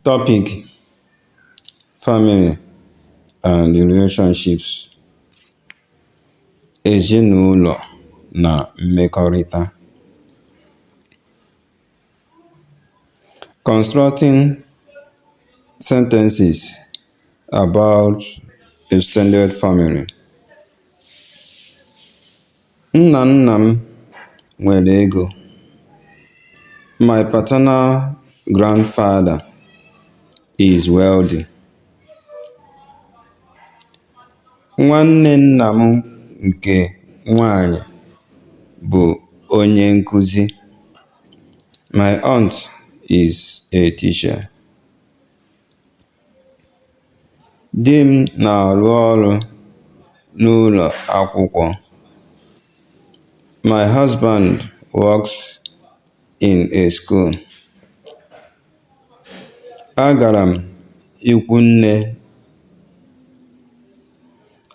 Topic: Family and relationships. Ezinụlọ na mmekọrịta. Constructing sentences about extended family. Nna nna m nwere ego. My paternal grandfather is wealthy. Nwanne nna m nke nwanyị bụ onye nkuzi. My aunt is a teacher. Di m na-arụ ọrụ n'ụlọ akwụkwọ. My husband works in a school. Agara m ikwunne.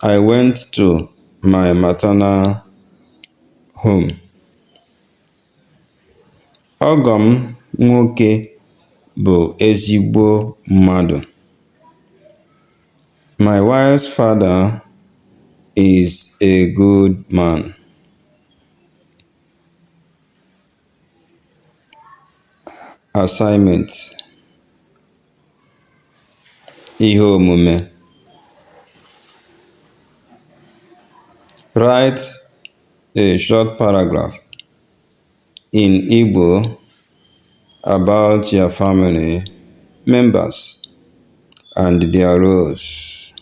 I went to my maternal home. Ọgọ m nwoke bụ ezigbo mmadụ. My wife's father is a good man. Assignment. Ihe omume. Write a short paragraph in Igbo about your family members and their roles.